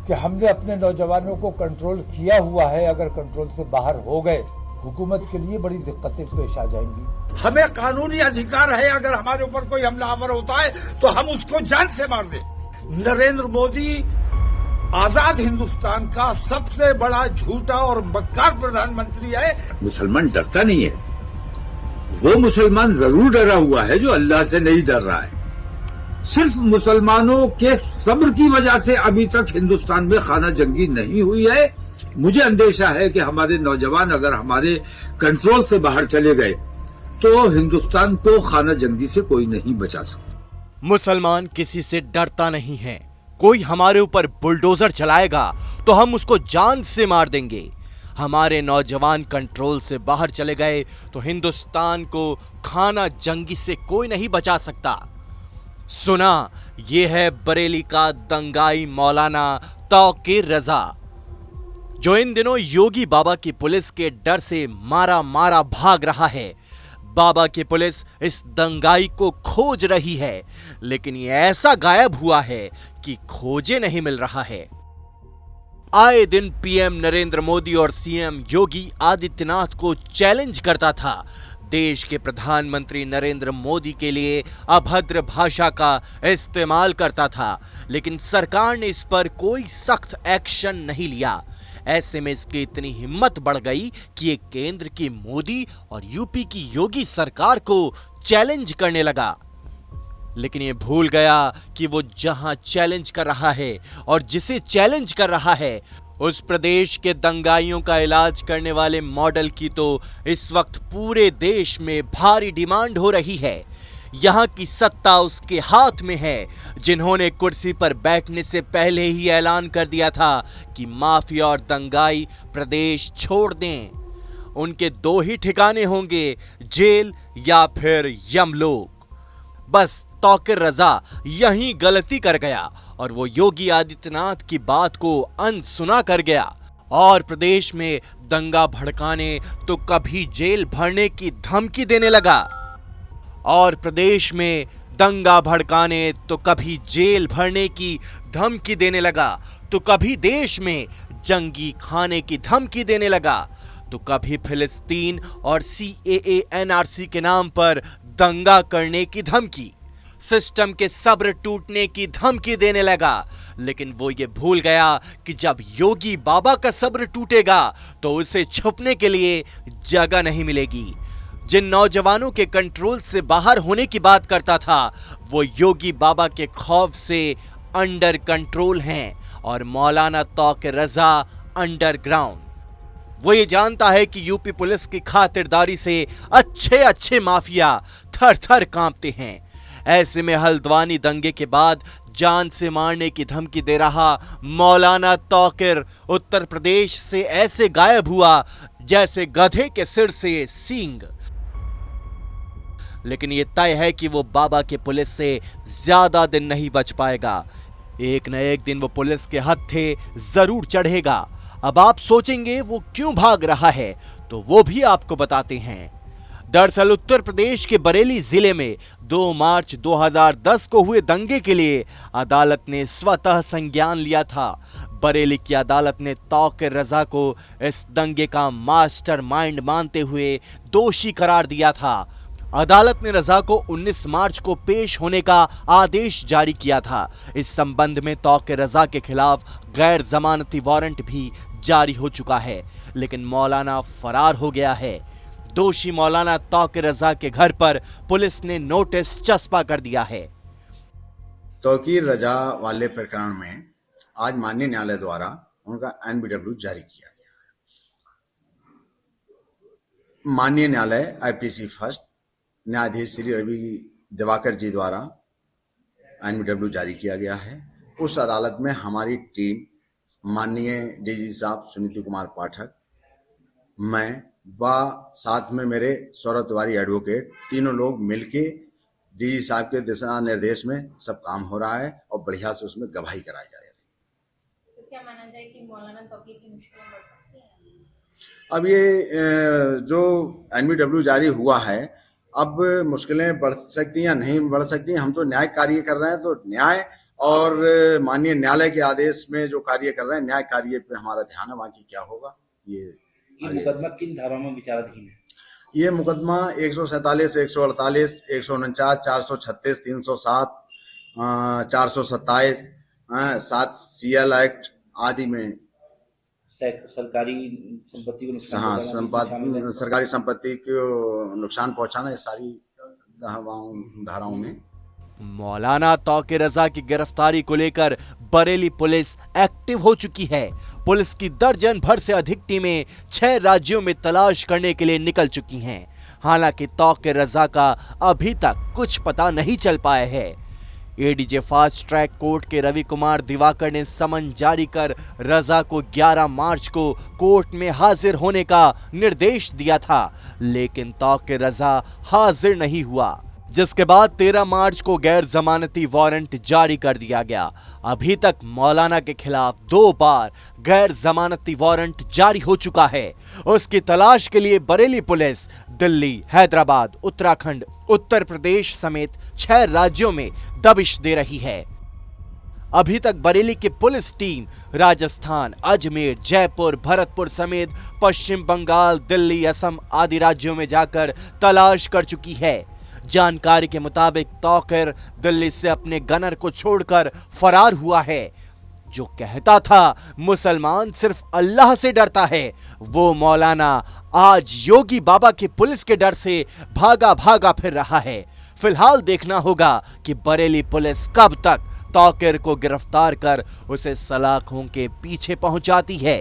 कि हमने अपने नौजवानों को कंट्रोल किया हुआ है, अगर कंट्रोल से बाहर हो गए हुकूमत के लिए बड़ी दिक्कतें पेश आ जाएंगी। हमें कानूनी अधिकार है, अगर हमारे ऊपर कोई हमलावर होता है तो हम उसको जान से मार दें। नरेंद्र मोदी आजाद हिंदुस्तान का सबसे बड़ा झूठा और मक्कार प्रधानमंत्री है। मुसलमान डरता नहीं है, वो मुसलमान जरूर डरा हुआ है जो अल्लाह से नहीं डर रहा है। सिर्फ मुसलमानों के सब्र की वजह से अभी तक हिंदुस्तान में खाना जंगी नहीं हुई है। मुझे अंदेशा है कि हमारे नौजवान अगर हमारे कंट्रोल से बाहर चले गए तो हिंदुस्तान को खाना जंगी से कोई नहीं बचा सकता। मुसलमान किसी से डरता नहीं है। कोई हमारे ऊपर बुलडोजर चलाएगा तो हम उसको जान से मार देंगे। हमारे नौजवान कंट्रोल से बाहर चले गए तो हिंदुस्तान को खाना जंगी से कोई नहीं बचा सकता। सुना, ये है बरेली का दंगाई मौलाना तौकीर रजा, जो इन दिनों योगी बाबा की पुलिस के डर से मारा मारा भाग रहा है। बाबा की पुलिस इस दंगाई को खोज रही है, लेकिन ये ऐसा गायब हुआ है कि खोजे नहीं मिल रहा है। आए दिन पीएम नरेंद्र मोदी और सीएम योगी आदित्यनाथ को चैलेंज करता था। देश के प्रधानमंत्री नरेंद्र मोदी के लिए अभद्र भाषा का इस्तेमाल करता था, लेकिन सरकार ने इस पर कोई सख्त एक्शन नहीं लिया। ऐसे में इसकी इतनी हिम्मत बढ़ गई कि ये केंद्र की मोदी और यूपी की योगी सरकार को चैलेंज करने लगा। लेकिन ये भूल गया कि वो जहां चैलेंज कर रहा है और जिसे चैलेंज कर रहा है, उस प्रदेश के दंगाइयों का इलाज करने वाले मॉडल की तो इस वक्त पूरे देश में भारी डिमांड हो रही है। यहां की सत्ता उसके हाथ में है, जिन्होंने कुर्सी पर बैठने से पहले ही ऐलान कर दिया था कि माफिया और दंगाई प्रदेश छोड़ दें। उनके दो ही ठिकाने होंगे, जेल या फिर यमलोक। बस तौकीर रजा यही गलती कर गया और वो योगी आदित्यनाथ की बात को अनसुना कर गया और प्रदेश में दंगा भड़काने तो कभी जेल भरने की धमकी देने लगा। और प्रदेश में दंगा भड़काने तो कभी जेल भरने की धमकी देने लगा, तो कभी देश में जंगी खाने की धमकी देने लगा, तो कभी फिलिस्तीन और CAA NRC के नाम पर दंगा करने की धमकी, सिस्टम के सब्र टूटने की धमकी देने लगा। लेकिन वो ये भूल गया कि जब योगी बाबा का सब्र टूटेगा तो उसे छुपने के लिए जगह नहीं मिलेगी। जिन नौजवानों के कंट्रोल से बाहर होने की बात करता था, वो योगी बाबा के खौफ से अंडर कंट्रोल हैं और मौलाना तौकीर रजा अंडरग्राउंड। वो ये जानता है कि यूपी पुलिस की खातिरदारी से अच्छे अच्छे माफिया थर थर कांपते हैं। ऐसे में हल्द्वानी दंगे के बाद जान से मारने की धमकी दे रहा मौलाना तौकीर उत्तर प्रदेश से ऐसे गायब हुआ जैसे गधे के सिर से सींग। लेकिन ये तय है कि वो बाबा की पुलिस से ज्यादा दिन नहीं बच पाएगा। एक न एक दिन वो पुलिस के हत्थे जरूर चढ़ेगा। अब आप सोचेंगे वो क्यों भाग रहा है, तो वो भी आपको बताते हैं। दरअसल उत्तर प्रदेश के बरेली जिले में 2 मार्च 2010 को हुए दंगे के लिए अदालत ने स्वतः संज्ञान लिया था। बरेली की अदालत ने तौकीर रजा को इस दंगे का मास्टरमाइंड मानते हुए दोषी करार दिया था। अदालत ने रजा को 19 मार्च को पेश होने का आदेश जारी किया था। इस संबंध में तौकीर रजा के खिलाफ गैर जमानती वारंट भी जारी हो चुका है, लेकिन मौलाना फरार हो गया है। दोषी मौलाना तौकीर रजा के घर पर पुलिस ने नोटिस चस्पा कर दिया है। तौकीर रजा वाले प्रकरण में आज माननीय न्यायालय द्वारा उनका NBW जारी किया गया है। माननीय न्यायालय IPC फर्स्ट न्यायाधीश श्री रवि दिवाकर जी द्वारा NBW जारी किया गया है। उस अदालत में हमारी टीम माननीय DG साहब सुनीति कुमार पाठक, मैं साथ में मेरे सौरभ तिवारी एडवोकेट, तीनों लोग मिलके DG साहब के दिशा निर्देश में सब काम हो रहा है और बढ़िया से उसमें गवाही कराई जा रही है। तो क्या माना जाए कि मौलाना तौकीर की मुश्किलें बढ़ सकती हैं? अब ये जो NBW जारी हुआ है, अब मुश्किलें बढ़ सकती हैं या नहीं बढ़ सकती हैं, हम तो न्याय कार्य कर रहे हैं, तो न्याय और माननीय न्यायालय के आदेश में जो कार्य कर रहे हैं, न्याय कार्य पे हमारा ध्यान है, बाकी क्या होगा ये मुकदमा किन धाराओं में विचाराधीन है? ये मुकदमा 147, 148, 149, 436, 307, 427, 7 CL एक्ट आदि में सरकारी संपत्ति को नुकसान हाँ पहुंचाना शामिल है। सरकारी संपत्ति को नुकसान पहुंचाना, ये सारी धाराओं में। मौलाना तौकीर रजा की गिरफ्तारी को लेकर बरेली पुलिस एक्टिव हो चुकी है। पुलिस की दर्जन भर से अधिक टीमें 6 राज्यों में तलाश करने के लिए निकल चुकी हैं। हालांकि तौकीर रजा का अभी तक कुछ पता नहीं चल पाया है। एडीजे फास्ट ट्रैक कोर्ट के रवि कुमार दिवाकर ने समन जारी कर रजा को 11 मार्च को कोर्ट में हाजिर होने का निर्देश दिया था, लेकिन तौकीर रजा हाजिर नहीं हुआ, जिसके बाद 13 मार्च को गैर जमानती वारंट जारी कर दिया गया। अभी तक मौलाना के खिलाफ 2 बार गैर जमानती वारंट जारी हो चुका है। उसकी तलाश के लिए बरेली पुलिस दिल्ली, हैदराबाद, उत्तराखंड, उत्तर प्रदेश समेत 6 राज्यों में दबिश दे रही है। अभी तक बरेली की पुलिस टीम राजस्थान, अजमेर, जयपुर, भरतपुर समेत पश्चिम बंगाल, दिल्ली, असम आदि राज्यों में जाकर तलाश कर चुकी है। जानकारी के मुताबिक तौकीर दिल्ली से अपने गनर को छोड़कर फरार हुआ है। जो कहता था मुसलमान सिर्फ अल्लाह से डरता है, वो मौलाना आज योगी बाबा की पुलिस के डर से भागा भागा फिर रहा है। फिलहाल देखना होगा कि बरेली पुलिस कब तक तौकीर को गिरफ्तार कर उसे सलाखों के पीछे पहुंचाती है।